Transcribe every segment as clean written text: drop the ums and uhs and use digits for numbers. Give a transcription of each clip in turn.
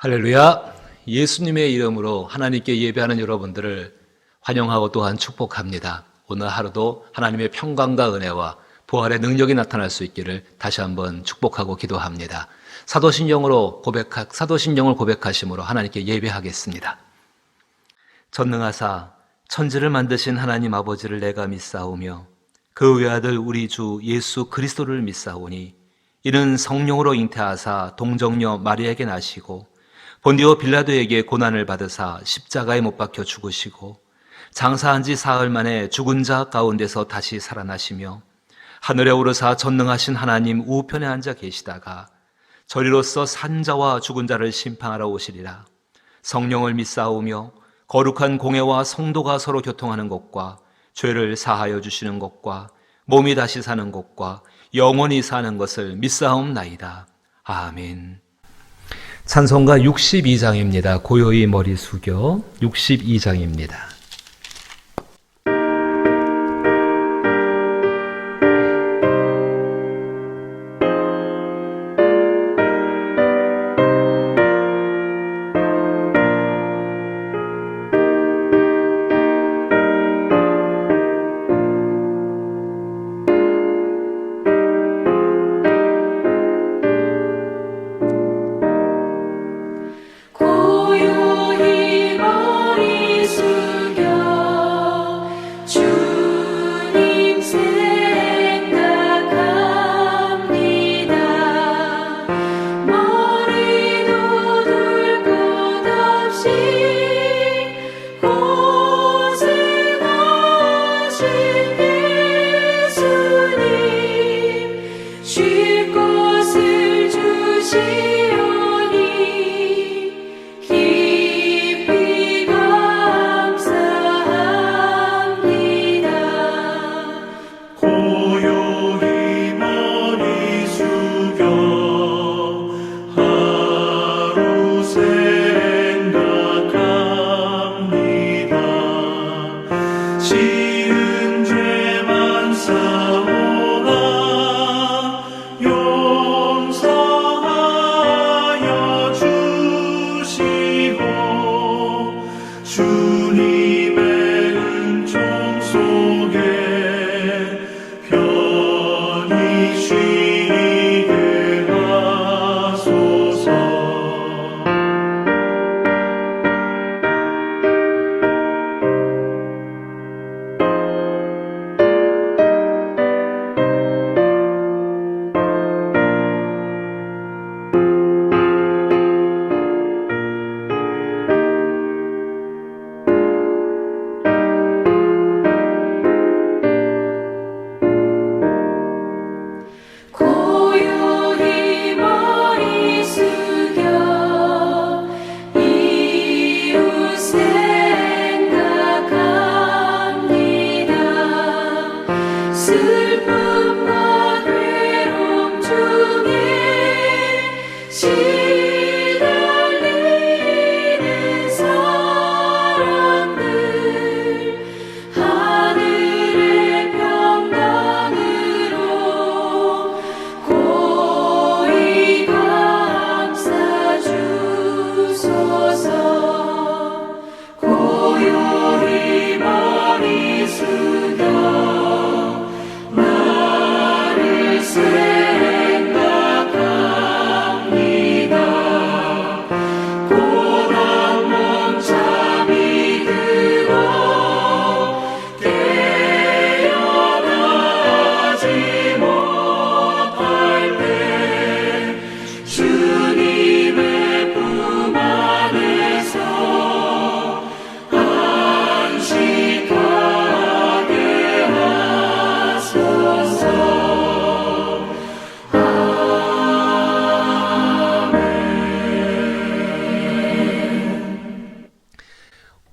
할렐루야. 예수님의 이름으로 하나님께 예배하는 여러분들을 환영하고 또한 축복합니다. 오늘 하루도 하나님의 평강과 은혜와 부활의 능력이 나타날 수 있기를 다시 한번 축복하고 기도합니다. 사도신경을 고백하심으로 하나님께 예배하겠습니다. 전능하사 천지를 만드신 하나님 아버지를 내가 믿사오며 그 외아들 우리 주 예수 그리스도를 믿사오니 이는 성령으로 잉태하사 동정녀 마리아에게 나시고 본디오 빌라도에게 고난을 받으사 십자가에 못 박혀 죽으시고 장사한 지 사흘 만에 죽은 자 가운데서 다시 살아나시며 하늘에 오르사 전능하신 하나님 우편에 앉아 계시다가 저리로서 산 자와 죽은 자를 심판하러 오시리라. 성령을 믿사오며 거룩한 공회와 성도가 서로 교통하는 것과 죄를 사하여 주시는 것과 몸이 다시 사는 것과 영원히 사는 것을 믿사옵나이다. 아멘. 찬송가 62장입니다. 고요히 머리 숙여 62장입니다.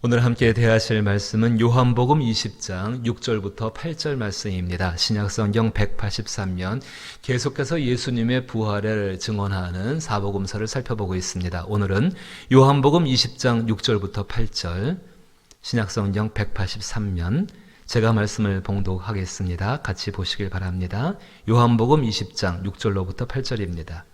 오늘 함께 대하실 말씀은 요한복음 20장 6절부터 8절 말씀입니다. 신약성경 183면 계속해서 예수님의 부활을 증언하는 사복음서를 살펴보고 있습니다. 오늘은 요한복음 20장 6절부터 8절, 신약성경 183면 제가 말씀을 봉독하겠습니다. 같이 보시길 바랍니다. 요한복음 20장 6절로부터 8절입니다.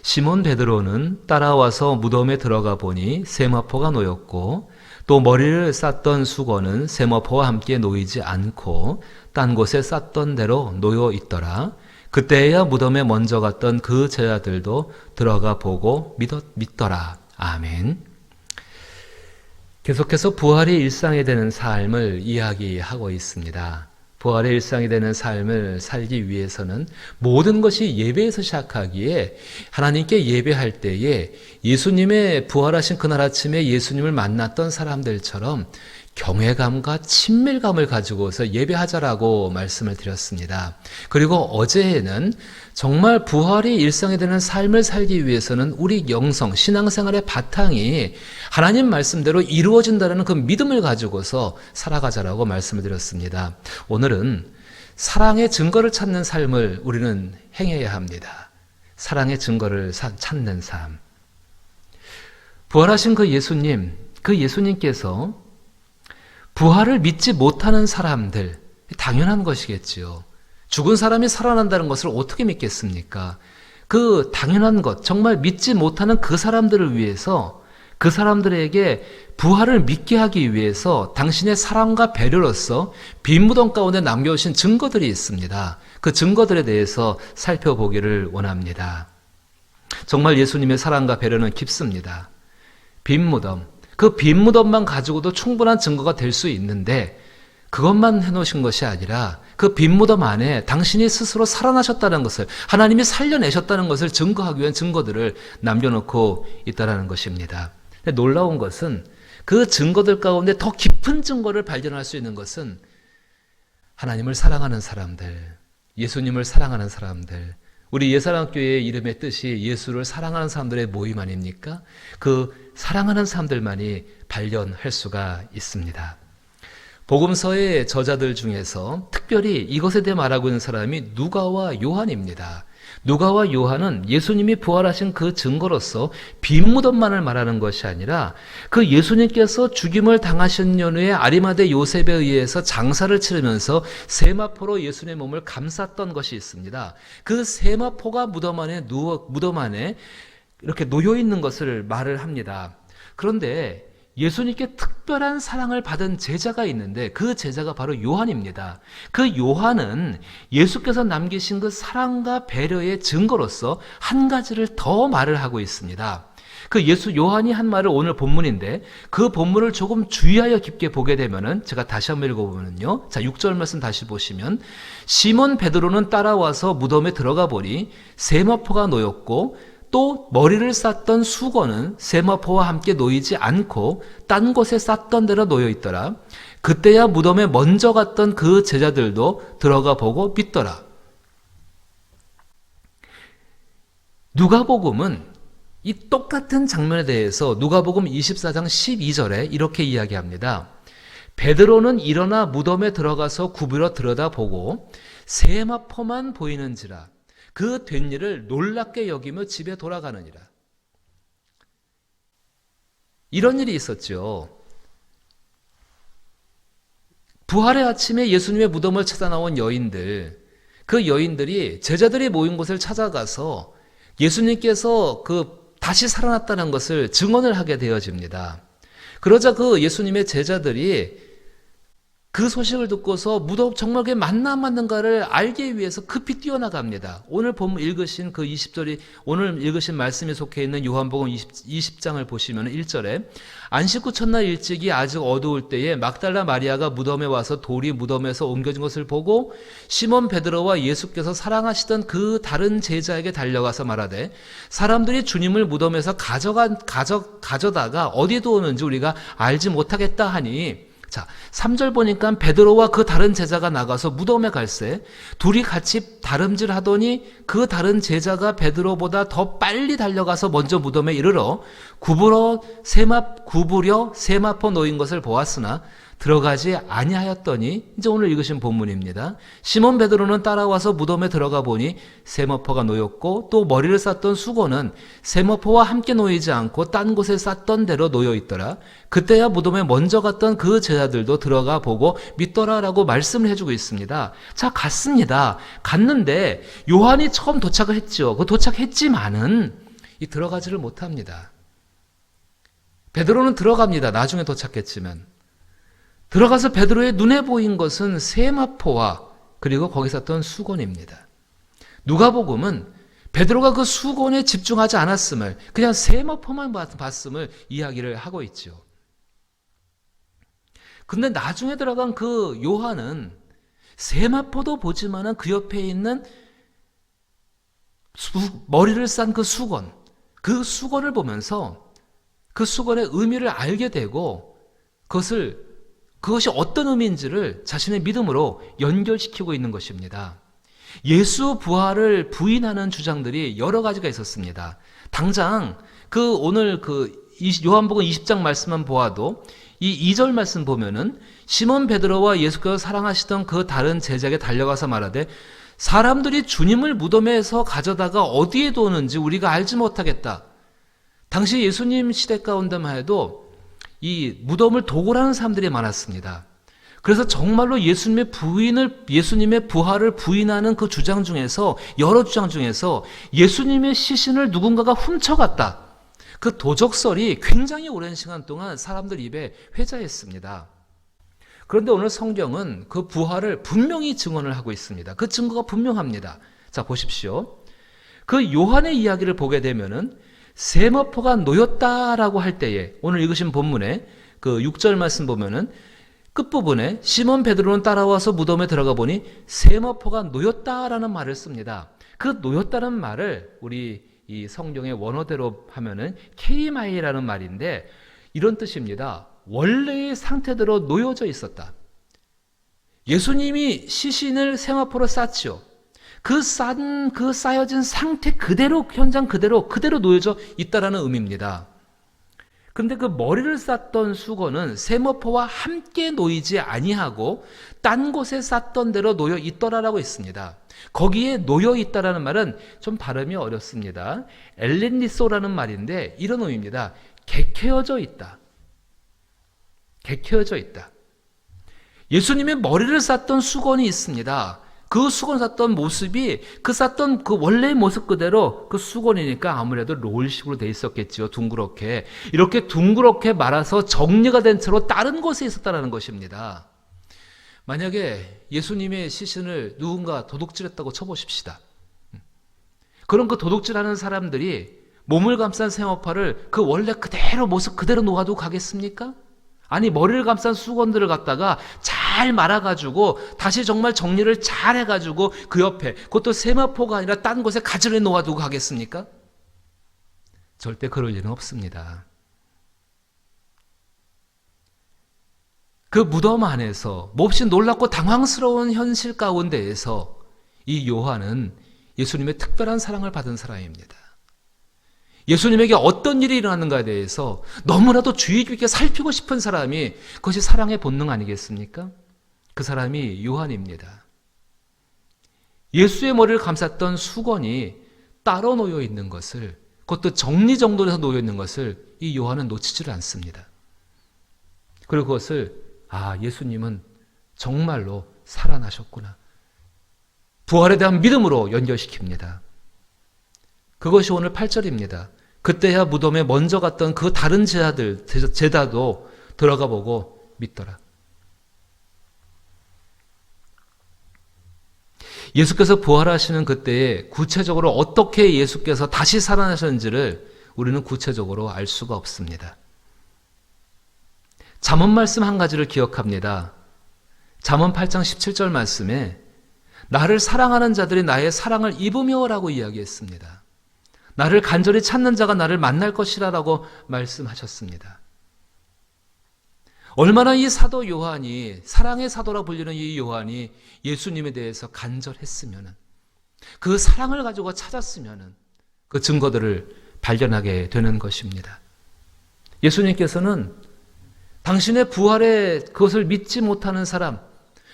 시몬 베드로는 따라와서 무덤에 들어가 보니 세마포가 놓였고 또 머리를 쌌던 수건은 세마포와 함께 놓이지 않고 딴 곳에 쌌던 대로 놓여 있더라. 그때야 무덤에 먼저 갔던 그 제자들도 들어가 보고 믿더라. 아멘. 계속해서 부활이 일상이 되는 삶을 이야기하고 있습니다. 부활의 일상이 되는 삶을 살기 위해서는 모든 것이 예배에서 시작하기에 하나님께 예배할 때에 예수님의 부활하신 그날 아침에 예수님을 만났던 사람들처럼 경외감과 친밀감을 가지고서 예배하자라고 말씀을 드렸습니다. 그리고 어제에는 정말 부활이 일상이 되는 삶을 살기 위해서는 우리 영성, 신앙생활의 바탕이 하나님 말씀대로 이루어진다는 그 믿음을 가지고서 살아가자라고 말씀을 드렸습니다. 오늘은 사랑의 증거를 찾는 삶을 우리는 행해야 합니다. 사랑의 증거를 찾는 삶. 부활하신 그 예수님께서 부활을 믿지 못하는 사람들, 당연한 것이겠지요. 죽은 사람이 살아난다는 것을 어떻게 믿겠습니까? 그 당연한 것, 정말 믿지 못하는 그 사람들을 위해서, 그 사람들에게 부활을 믿게 하기 위해서 당신의 사랑과 배려로서 빈 무덤 가운데 남겨오신 증거들이 있습니다. 그 증거들에 대해서 살펴보기를 원합니다. 정말 예수님의 사랑과 배려는 깊습니다. 빈 무덤, 그 빈 무덤만 가지고도 충분한 증거가 될 수 있는데 그것만 해놓으신 것이 아니라 그 빈 무덤 안에 당신이 스스로 살아나셨다는 것을, 하나님이 살려내셨다는 것을 증거하기 위한 증거들을 남겨놓고 있다는 것입니다. 놀라운 것은 그 증거들 가운데 더 깊은 증거를 발견할 수 있는 것은 하나님을 사랑하는 사람들, 예수님을 사랑하는 사람들, 우리 예사랑교회의 이름의 뜻이 예수를 사랑하는 사람들의 모임 아닙니까? 그 사랑하는 사람들만이 발견할 수가 있습니다. 복음서의 저자들 중에서 특별히 이것에 대해 말하고 있는 사람이 누가와 요한입니다. 누가와 요한은 예수님이 부활하신 그 증거로서 빈 무덤만을 말하는 것이 아니라 그 예수님께서 죽임을 당하신 연후에 아리마대 요셉에 의해서 장사를 치르면서 세마포로 예수님의 몸을 감쌌던 것이 있습니다. 그 세마포가 무덤 안에 이렇게 놓여 있는 것을 말을 합니다. 그런데 예수님께 특별한 사랑을 받은 제자가 있는데 그 제자가 바로 요한입니다. 그 요한은 예수께서 남기신 그 사랑과 배려의 증거로서 한 가지를 더 말을 하고 있습니다. 그 요한이 한 말을 오늘 본문인데 그 본문을 조금 주의하여 깊게 보게 되면은 제가 다시 한번 읽어보면요. 자, 6절 말씀 다시 보시면 시몬 베드로는 따라와서 무덤에 들어가 보니 세마포가 놓였고 또 머리를 쌌던 수건은 세마포와 함께 놓이지 않고 딴 곳에 쌌던 대로 놓여 있더라. 그때야 무덤에 먼저 갔던 그 제자들도 들어가 보고 믿더라. 누가복음은 이 똑같은 장면에 대해서 누가복음 24장 12절에 이렇게 이야기합니다. 베드로는 일어나 무덤에 들어가서 굽으러 들여다보고 세마포만 보이는지라 그 된 일을 놀랍게 여기며 집에 돌아가느니라. 이런 일이 있었죠. 부활의 아침에 예수님의 무덤을 찾아 나온 여인들, 그 여인들이 제자들이 모인 곳을 찾아가서 예수님께서 다시 살아났다는 것을 증언을 하게 되어집니다. 그러자 그 예수님의 제자들이 그 소식을 듣고서 무덤 정말 그게 맞나 안 맞는가를 알기 위해서 급히 뛰어나갑니다. 오늘 본문 읽으신 그 20절이 오늘 읽으신 말씀에 속해 있는 요한복음 20장을 보시면 1절에 안식 후 첫날 일찍이 아직 어두울 때에 막달라 마리아가 무덤에 와서 돌이 무덤에서 옮겨진 것을 보고 시몬 베드로와 예수께서 사랑하시던 그 다른 제자에게 달려가서 말하되 사람들이 주님을 무덤에서 가져다가 어디에 두었는지 우리가 알지 못하겠다 하니 자, 3절 보니까 베드로와 그 다른 제자가 나가서 무덤에 갈새 둘이 같이 다름질하더니 그 다른 제자가 베드로보다 더 빨리 달려가서 먼저 무덤에 이르러 구부려 세마포 놓인 것을 보았으나 들어가지 아니하였더니 이제 오늘 읽으신 본문입니다. 시몬 베드로는 따라와서 무덤에 들어가 보니 세마포가 놓였고 또 머리를 쌌던 수건은 세마포와 함께 놓이지 않고 딴 곳에 쌌던 대로 놓여 있더라. 그때야 무덤에 먼저 갔던 그 제자들도 들어가 보고 믿더라라고 말씀을 해주고 있습니다. 자, 갔습니다. 갔는데 요한이 처음 도착을 했죠. 도착했지만은 들어가지를 못합니다. 베드로는 들어갑니다. 나중에 도착했지만. 들어가서 베드로의 눈에 보인 것은 세마포와 그리고 거기 섰던 수건입니다. 누가복음은 베드로가 그 수건에 집중하지 않았음을, 그냥 세마포만 봤음을 이야기를 하고 있죠. 근데 나중에 들어간 그 요한은 세마포도 보지만은 그 옆에 있는 머리를 싼 그 수건을 보면서 그 수건의 의미를 알게 되고 그것이 어떤 의미인지를 자신의 믿음으로 연결시키고 있는 것입니다. 예수 부활을 부인하는 주장들이 여러 가지가 있었습니다. 당장 오늘 요한복음 20장 말씀만 보아도 이 2절 말씀 보면은 시몬 베드로와 예수께서 사랑하시던 그 다른 제자에게 달려가서 말하되 사람들이 주님을 무덤에서 가져다가 어디에 두었는지 우리가 알지 못하겠다. 당시 예수님 시대 가운데만 해도 이 무덤을 도굴하는 사람들이 많았습니다. 그래서 정말로 예수님의 부활을 부인하는 그 주장 중에서, 여러 주장 중에서 예수님의 시신을 누군가가 훔쳐갔다. 그 도적설이 굉장히 오랜 시간 동안 사람들 입에 회자했습니다. 그런데 오늘 성경은 그 부활을 분명히 증언을 하고 있습니다. 그 증거가 분명합니다. 자, 보십시오. 그 요한의 이야기를 보게 되면은 세마포가 놓였다라고 할 때에, 오늘 읽으신 본문에 그 6절 말씀 보면은 끝부분에 시몬 베드로는 따라와서 무덤에 들어가 보니 세마포가 놓였다라는 말을 씁니다. 그 놓였다는 말을 우리 이 성경의 원어대로 하면은 케이마이라는 말인데 이런 뜻입니다. 원래의 상태대로 놓여져 있었다. 예수님이 시신을 세마포로 쌌죠. 그 쌓여진 상태 그대로, 현장 그대로 놓여져 있다라는 의미입니다. 그런데 그 머리를 쌌던 수건은 세마포와 함께 놓이지 아니하고 딴 곳에 쌌던 대로 놓여 있더라라고 있습니다. 거기에 놓여 있다라는 말은 좀 발음이 어렵습니다. 엘렌리소라는 말인데 이런 의미입니다. 개케어져 있다. 개케어져 있다. 예수님의 머리를 쌌던 수건이 있습니다. 그 수건 쌌던 모습이 쌌던 그 원래의 모습 그대로 그 수건이니까 아무래도 롤식으로 돼 있었겠지요. 둥그렇게. 이렇게 둥그렇게 말아서 정리가 된 채로 다른 곳에 있었다는 것입니다. 만약에 예수님의 시신을 누군가 도둑질했다고 쳐보십시다. 그럼 그 도둑질하는 사람들이 몸을 감싼 세마포를 그 원래 그대로 모습 그대로 놓아두고 가겠습니까? 아니, 머리를 감싼 수건들을 갖다가 잘 말아가지고 다시 정말 정리를 잘 해가지고 그 옆에, 그것도 세마포가 아니라 딴 곳에 가지런히 놓아두고 가겠습니까? 절대 그럴 일은 없습니다. 그 무덤 안에서 몹시 놀랍고 당황스러운 현실 가운데에서 이 요한은 예수님의 특별한 사랑을 받은 사람입니다. 예수님에게 어떤 일이 일어나는가에 대해서 너무나도 주의 깊게 살피고 싶은 사람이, 그것이 사랑의 본능 아니겠습니까? 그 사람이 요한입니다. 예수의 머리를 감쌌던 수건이 따로 놓여 있는 것을, 그것도 정리정돈해서 놓여 있는 것을 이 요한은 놓치지를 않습니다. 그리고 그것을 예수님은 정말로 살아나셨구나, 부활에 대한 믿음으로 연결시킵니다. 그것이 오늘 8절입니다. 그때야 무덤에 먼저 갔던 그 다른 제자도 들어가 보고 믿더라. 예수께서 부활하시는 그때에 구체적으로 어떻게 예수께서 다시 살아나셨는지를 우리는 구체적으로 알 수가 없습니다. 잠언 말씀 한 가지를 기억합니다. 잠언 8장 17절 말씀에 나를 사랑하는 자들이 나의 사랑을 입으며라고 이야기했습니다. 나를 간절히 찾는 자가 나를 만날 것이라 라고 말씀하셨습니다. 얼마나 이 사도 요한이, 사랑의 사도라 불리는 이 요한이 예수님에 대해서 간절했으면, 그 사랑을 가지고 찾았으면 그 증거들을 발견하게 되는 것입니다. 예수님께서는 당신의 부활에 그것을 믿지 못하는 사람,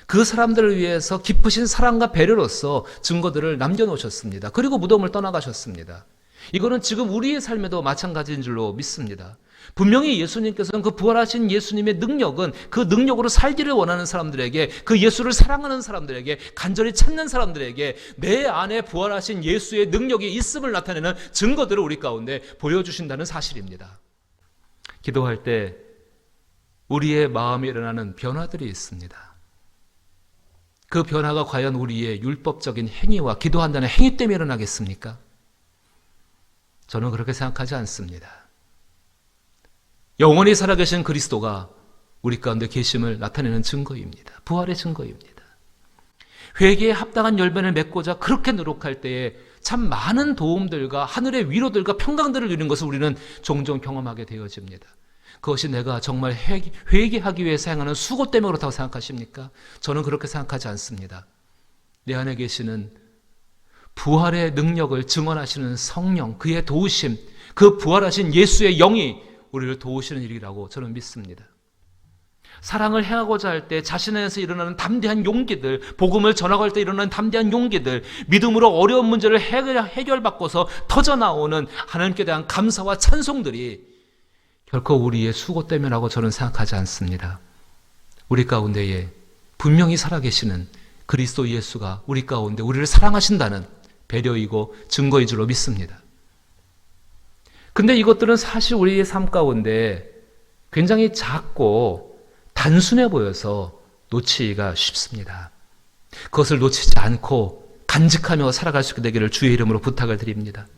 그 사람들을 위해서 깊으신 사랑과 배려로서 증거들을 남겨놓으셨습니다. 그리고 무덤을 떠나가셨습니다. 이거는 지금 우리의 삶에도 마찬가지인 줄로 믿습니다. 분명히 예수님께서는 그 부활하신 예수님의 능력은 그 능력으로 살기를 원하는 사람들에게, 그 예수를 사랑하는 사람들에게, 간절히 찾는 사람들에게 내 안에 부활하신 예수의 능력이 있음을 나타내는 증거들을 우리 가운데 보여주신다는 사실입니다. 기도할 때 우리의 마음에 일어나는 변화들이 있습니다. 그 변화가 과연 우리의 율법적인 행위와 기도한다는 행위 때문에 일어나겠습니까? 저는 그렇게 생각하지 않습니다. 영원히 살아계신 그리스도가 우리 가운데 계심을 나타내는 증거입니다. 부활의 증거입니다. 회개에 합당한 열매를 맺고자 그렇게 노력할 때에 참 많은 도움들과 하늘의 위로들과 평강들을 누리는 것을 우리는 종종 경험하게 되어집니다. 그것이 내가 정말 회개하기 위해서 행하는 수고 때문에 그렇다고 생각하십니까? 저는 그렇게 생각하지 않습니다. 내 안에 계시는 부활의 능력을 증언하시는 성령, 그의 도우심, 그 부활하신 예수의 영이 우리를 도우시는 일이라고 저는 믿습니다. 사랑을 행하고자 할 때 자신에서 일어나는 담대한 용기들, 복음을 전하고 할 때 일어나는 담대한 용기들, 믿음으로 어려운 문제를 해결받고서 터져나오는 하나님께 대한 감사와 찬송들이 결코 우리의 수고 때문이라고 저는 생각하지 않습니다. 우리 가운데에 분명히 살아계시는 그리스도 예수가 우리 가운데 우리를 사랑하신다는 배려이고 증거인 줄로 믿습니다. 근데 이것들은 사실 우리의 삶 가운데 굉장히 작고 단순해 보여서 놓치기가 쉽습니다. 그것을 놓치지 않고 간직하며 살아갈 수 있게 되기를 주의 이름으로 부탁을 드립니다.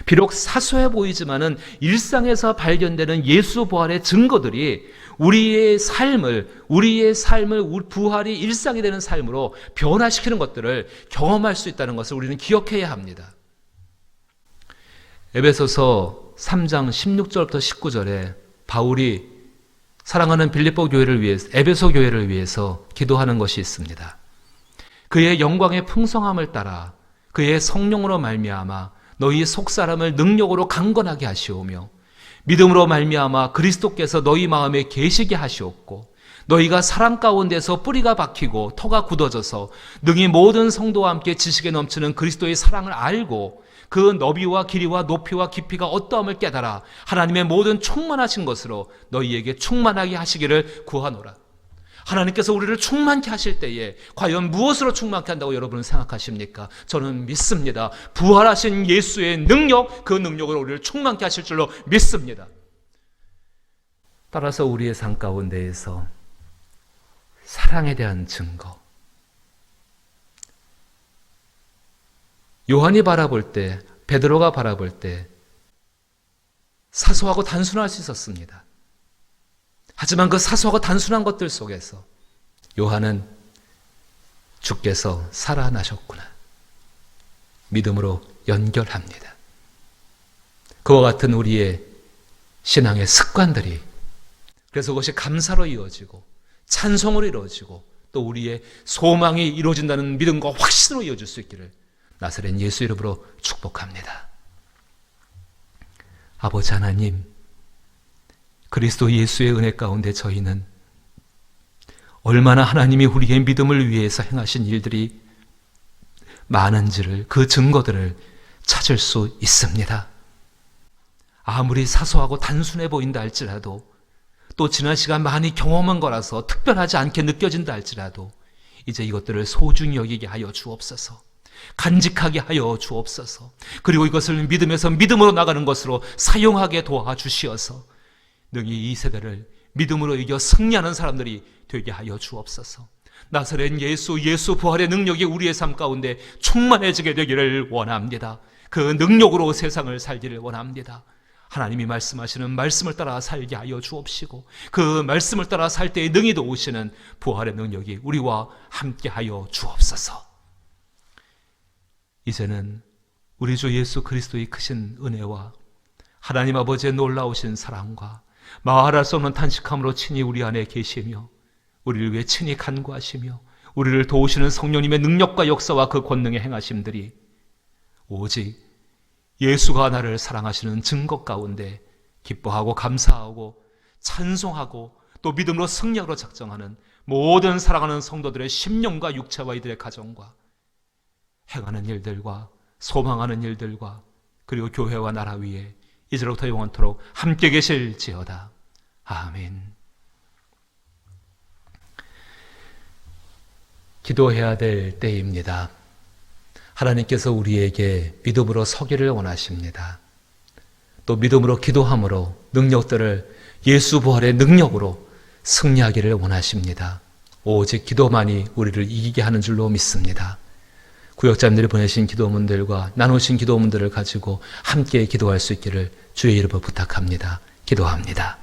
비록 사소해 보이지만은 일상에서 발견되는 예수 부활의 증거들이 우리의 삶을 부활이 일상이 되는 삶으로 변화시키는 것들을 경험할 수 있다는 것을 우리는 기억해야 합니다. 에베소서 3장 16절부터 19절에 바울이 사랑하는 빌립보 교회를 위해서, 에베소 교회를 위해서 기도하는 것이 있습니다. 그의 영광의 풍성함을 따라 그의 성령으로 말미암아 너희 속사람을 능력으로 강건하게 하시오며 믿음으로 말미암아 그리스도께서 너희 마음에 계시게 하시옵고 너희가 사랑 가운데서 뿌리가 박히고 터가 굳어져서 능히 모든 성도와 함께 지식에 넘치는 그리스도의 사랑을 알고 그 너비와 길이와 높이와 깊이가 어떠함을 깨달아 하나님의 모든 충만하신 것으로 너희에게 충만하게 하시기를 구하노라. 하나님께서 우리를 충만케 하실 때에 과연 무엇으로 충만케 한다고 여러분은 생각하십니까? 저는 믿습니다. 부활하신 예수의 능력, 그 능력으로 우리를 충만케 하실 줄로 믿습니다. 따라서 우리의 삶 가운데에서 사랑에 대한 증거, 요한이 바라볼 때, 베드로가 바라볼 때 사소하고 단순할 수 있었습니다. 하지만 그 사소하고 단순한 것들 속에서 요한은 주께서 살아나셨구나 믿음으로 연결합니다. 그와 같은 우리의 신앙의 습관들이, 그래서 그것이 감사로 이어지고 찬송으로 이루어지고 또 우리의 소망이 이루어진다는 믿음과 확신으로 이어질 수 있기를 나사렛 예수 이름으로 축복합니다. 아버지 하나님, 그리스도 예수의 은혜 가운데 저희는 얼마나 하나님이 우리의 믿음을 위해서 행하신 일들이 많은지를, 그 증거들을 찾을 수 있습니다. 아무리 사소하고 단순해 보인다 할지라도, 또 지난 시간 많이 경험한 거라서 특별하지 않게 느껴진다 할지라도 이제 이것들을 소중히 여기게 하여 주옵소서. 간직하게 하여 주옵소서. 그리고 이것을 믿음에서 믿음으로 나가는 것으로 사용하게 도와주시어서 능히 이 세대를 믿음으로 이겨 승리하는 사람들이 되게 하여 주옵소서. 나사렛 예수 부활의 능력이 우리의 삶 가운데 충만해지게 되기를 원합니다. 그 능력으로 세상을 살기를 원합니다. 하나님이 말씀하시는 말씀을 따라 살게 하여 주옵시고 그 말씀을 따라 살 때에 능히 도우시는 부활의 능력이 우리와 함께 하여 주옵소서. 이제는 우리 주 예수 그리스도의 크신 은혜와 하나님 아버지의 놀라우신 사랑과 말할 수 없는 탄식함으로 친히 우리 안에 계시며 우리를 위해 친히 간구하시며 우리를 도우시는 성령님의 능력과 역사와 그 권능의 행하심들이 오직 예수가 나를 사랑하시는 증거 가운데 기뻐하고 감사하고 찬송하고 또 믿음으로 승리하러 작정하는 모든 사랑하는 성도들의 심령과 육체와 이들의 가정과 행하는 일들과 소망하는 일들과 그리고 교회와 나라 위에 이제로부터 영원토록 함께 계실지어다. 아멘. 기도해야 될 때입니다. 하나님께서 우리에게 믿음으로 서기를 원하십니다. 또 믿음으로 기도함으로 능력들을 예수 부활의 능력으로 승리하기를 원하십니다. 오직 기도만이 우리를 이기게 하는 줄로 믿습니다. 구역자님들이 보내신 기도문들과 나누신 기도문들을 가지고 함께 기도할 수 있기를 주의 이름으로 부탁합니다. 기도합니다.